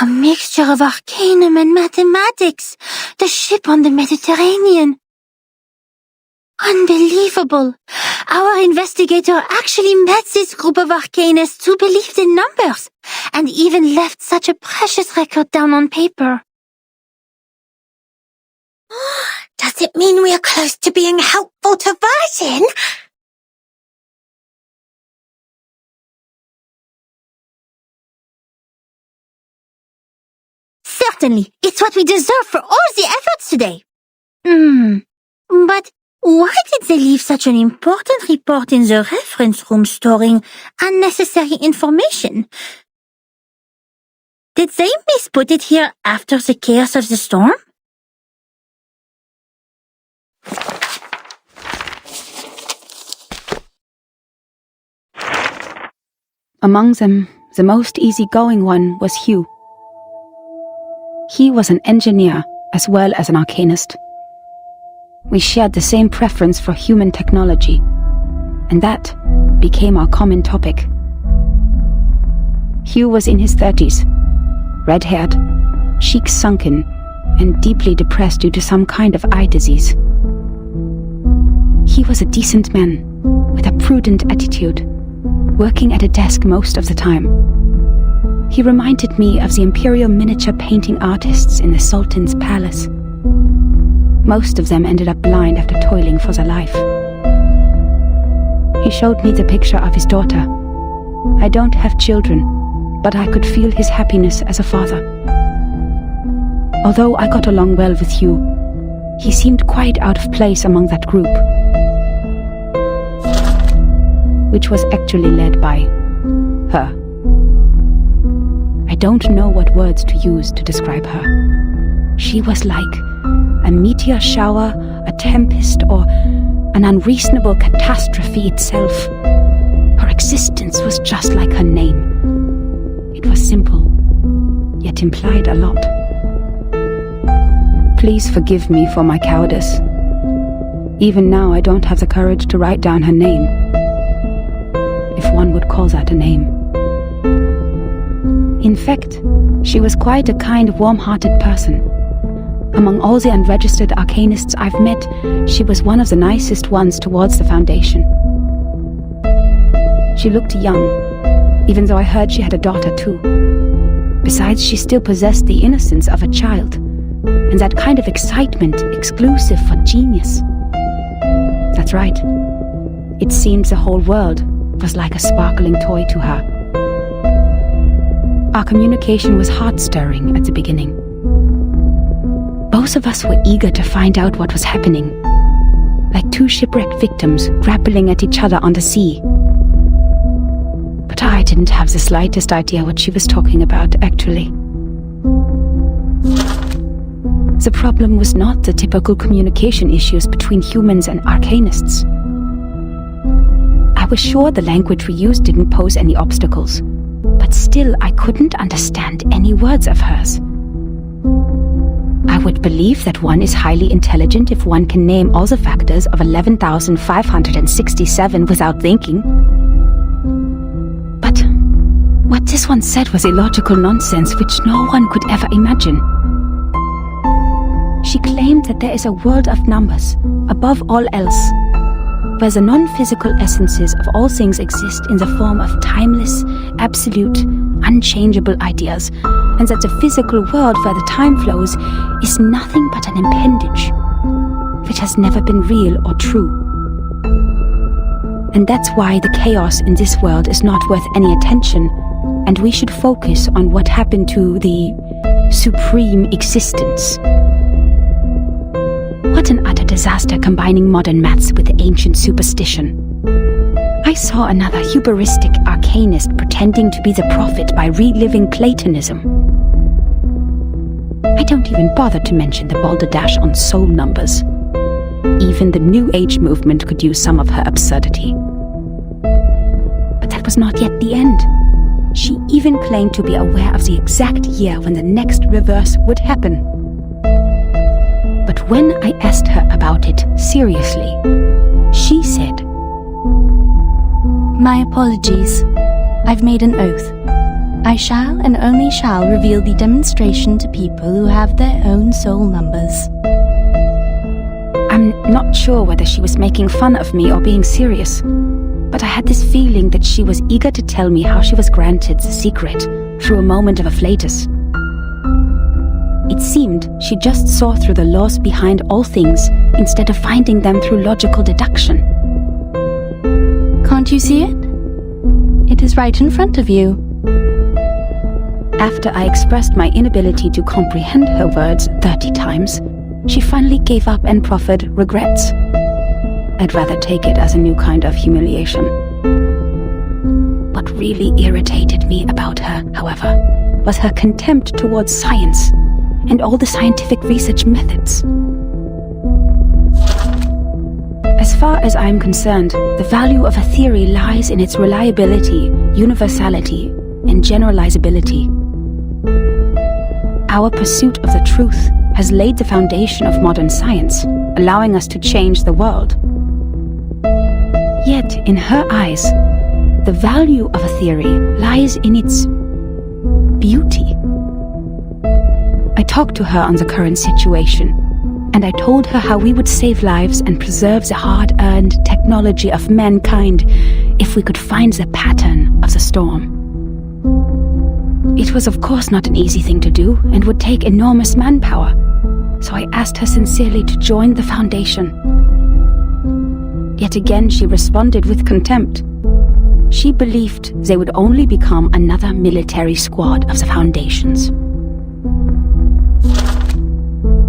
A mixture of arcanum and mathematics. The ship on the Mediterranean. Unbelievable. Our investigator actually met this group of arcanists who believed in numbers, and even left such a precious record down on paper. Does it mean we are close to being helpful to Virgin? Certainly, it's what we deserve for all the efforts today. But why did they leave such an important report in the reference room storing unnecessary information? Did they misput it here after the chaos of the storm? Among them, the most easygoing one was Hugh. He was an engineer as well as an arcanist. We shared the same preference for human technology, and that became our common topic. Hugh was in his 30s, red-haired, cheeks sunken, and deeply depressed due to some kind of eye disease. He was a decent man, with a prudent attitude, working at a desk most of the time. He reminded me of the imperial miniature painting artists in the Sultan's palace. Most of them ended up blind after toiling for their life. He showed me the picture of his daughter. I don't have children, but I could feel his happiness as a father. Although I got along well with Hugh, he seemed quite out of place among that group, which was actually led by her. I don't know what words to use to describe her. She was like a meteor shower, a tempest, or an unreasonable catastrophe itself. Her existence was just like her name. It was simple, yet implied a lot. Please forgive me for my cowardice. Even now I don't have the courage to write down her name, if one would call that a name. In fact, she was quite a kind, warm-hearted person. Among all the unregistered arcanists I've met, she was one of the nicest ones towards the Foundation. She looked young, even though I heard she had a daughter too. Besides, she still possessed the innocence of a child, and that kind of excitement exclusive for genius. That's right. It seemed the whole world was like a sparkling toy to her. Our communication was heart-stirring at the beginning. Both of us were eager to find out what was happening, like two shipwrecked victims grappling at each other on the sea. But I didn't have the slightest idea what she was talking about, actually. The problem was not the typical communication issues between humans and arcanists. I was sure the language we used didn't pose any obstacles, but still I couldn't understand any words of hers. I would believe that one is highly intelligent if one can name all the factors of 11,567 without thinking. But what this one said was illogical nonsense which no one could ever imagine. She claimed that there is a world of numbers, above all else, where the non-physical essences of all things exist in the form of timeless, absolute, unchangeable ideas, and that the physical world where the time flows is nothing but an appendage, which has never been real or true. And that's why the chaos in this world is not worth any attention, and we should focus on what happened to the supreme existence. What an utter disaster combining modern maths with ancient superstition. I saw another hubristic arcanist pretending to be the prophet by reliving Platonism. I don't even bother to mention the balderdash on soul numbers. Even the New Age movement could use some of her absurdity. But that was not yet the end. She even claimed to be aware of the exact year when the next reverse would happen. But when I asked her about it seriously, she said, My apologies. I've made an oath. I shall and only shall reveal the demonstration to people who have their own soul numbers. I'm not sure whether she was making fun of me or being serious, but I had this feeling that she was eager to tell me how she was granted the secret through a moment of afflatus. It seemed she just saw through the laws behind all things instead of finding them through logical deduction. Can't you see it? It is right in front of you. After I expressed my inability to comprehend her words 30 times, she finally gave up and proffered regrets. I'd rather take it as a new kind of humiliation. What really irritated me about her, however, was her contempt towards science and all the scientific research methods. As far as I am concerned, the value of a theory lies in its reliability, universality, and generalizability. Our pursuit of the truth has laid the foundation of modern science, allowing us to change the world. Yet, in her eyes, the value of a theory lies in its beauty. I talked to her on the current situation, and I told her how we would save lives and preserve the hard-earned technology of mankind if we could find the pattern of the storm. It was of course not an easy thing to do and would take enormous manpower, so I asked her sincerely to join the Foundation. Yet again she responded with contempt. She believed they would only become another military squad of the Foundation's.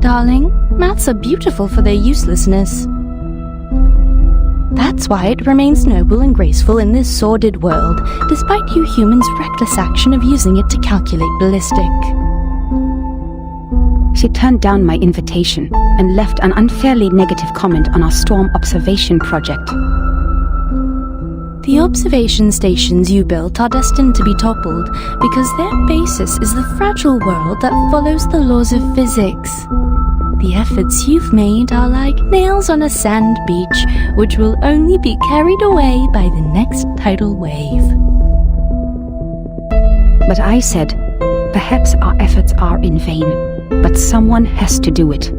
Darling, maths are beautiful for their uselessness. That's why it remains noble and graceful in this sordid world, despite you humans' reckless action of using it to calculate ballistic. She turned down my invitation and left an unfairly negative comment on our storm observation project. The observation stations you built are destined to be toppled because their basis is the fragile world that follows the laws of physics. The efforts you've made are like nails on a sand beach, which will only be carried away by the next tidal wave. But I said, perhaps our efforts are in vain, but someone has to do it.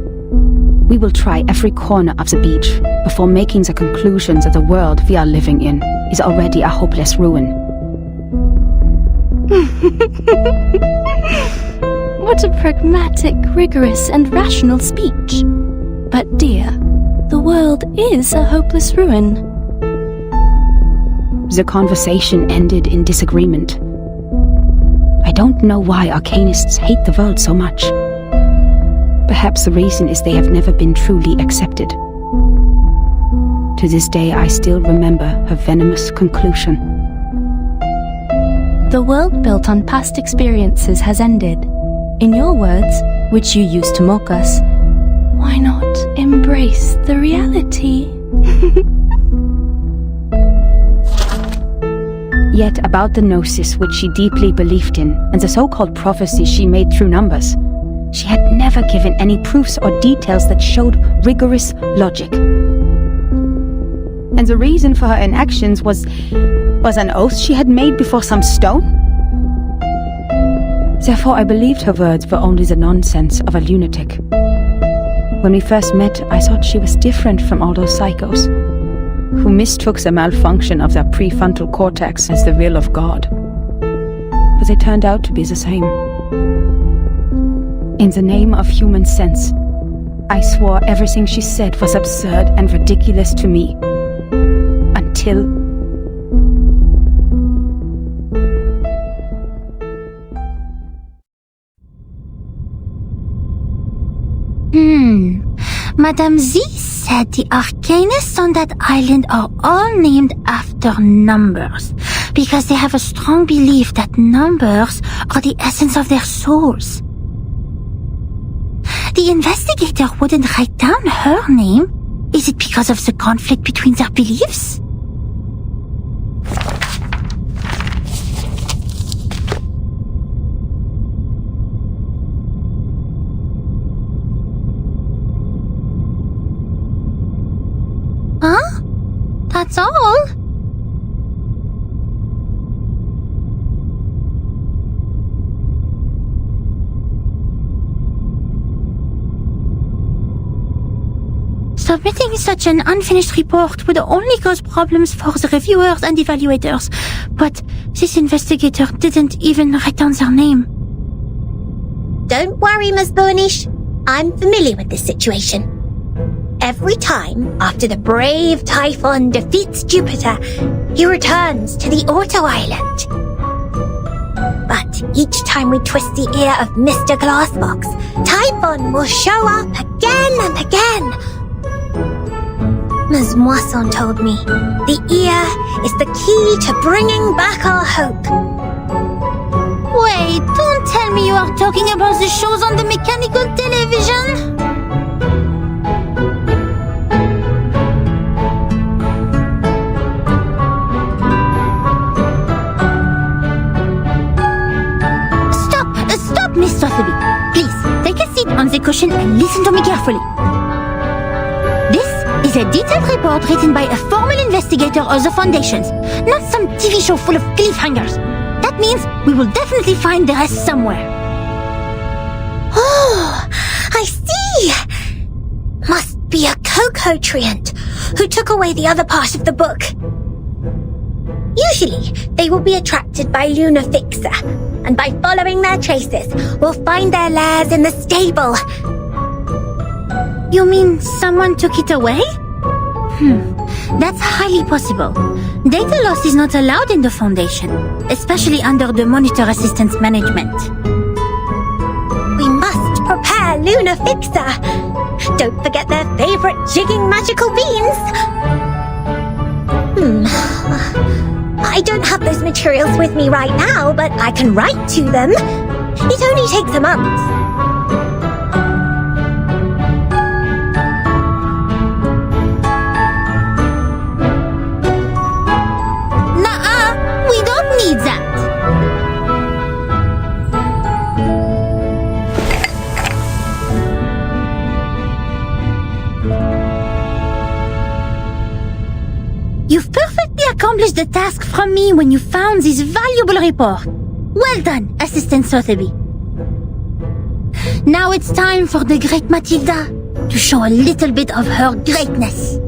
We will try every corner of the beach before making the conclusion that the world we are living in is already a hopeless ruin. What a pragmatic, rigorous, and rational speech. But dear, the world is a hopeless ruin. The conversation ended in disagreement. I don't know why arcanists hate the world so much. Perhaps the reason is they have never been truly accepted. To this day, I still remember her venomous conclusion. The world built on past experiences has ended. In your words, which you used to mock us, why not embrace the reality? Yet about the gnosis which she deeply believed in and the so-called prophecy she made through numbers, she had never given any proofs or details that showed rigorous logic. And the reason for her inactions was an oath she had made before some stone? Therefore I believed her words were only the nonsense of a lunatic. When we first met, I thought she was different from all those psychos, who mistook the malfunction of their prefrontal cortex as the will of God. But they turned out to be the same. In the name of human sense, I swore everything she said was absurd and ridiculous to me. Until... Madame Z said the arcanists on that island are all named after numbers, because they have a strong belief that numbers are the essence of their souls. The investigator wouldn't write down her name. Is it because of the conflict between their beliefs? Huh? That's all? Submitting such an unfinished report would only cause problems for the reviewers and evaluators, but this investigator didn't even write down their name. Don't worry, Ms. Burnish. I'm familiar with this situation. Every time after the brave Typhon defeats Jupiter, he returns to the Auto Island. But each time we twist the ear of Mr. Glassbox, Typhon will show up again and again. Ms. Moisson told me the ear is the key to bringing back our hope. Wait, don't tell me you are talking about the shows on the mechanical television? Stop, Miss Sotheby. Please, take a seat on the cushion and listen to me carefully. This is a detailed report written by a formal investigator of the Foundations, not some TV show full of cliffhangers. That means we will definitely find the rest somewhere. Oh, I see! Must be a Coco-treant who took away the other part of the book. Usually, they will be attracted by Luna Fixer, and by following their traces, we'll find their lairs in the stable. You mean someone took it away? That's highly possible. Data loss is not allowed in the Foundation, especially under the Monitor Assistance Management. We must prepare Luna Fixer. Don't forget their favorite jigging magical beans. I don't have those materials with me right now, but I can write to them. It only takes a month. We don't need that. You've perfectly accomplished the task from me when you found this valuable report. Well done, Assistant Sotheby. Now it's time for the great Matilda to show a little bit of her greatness.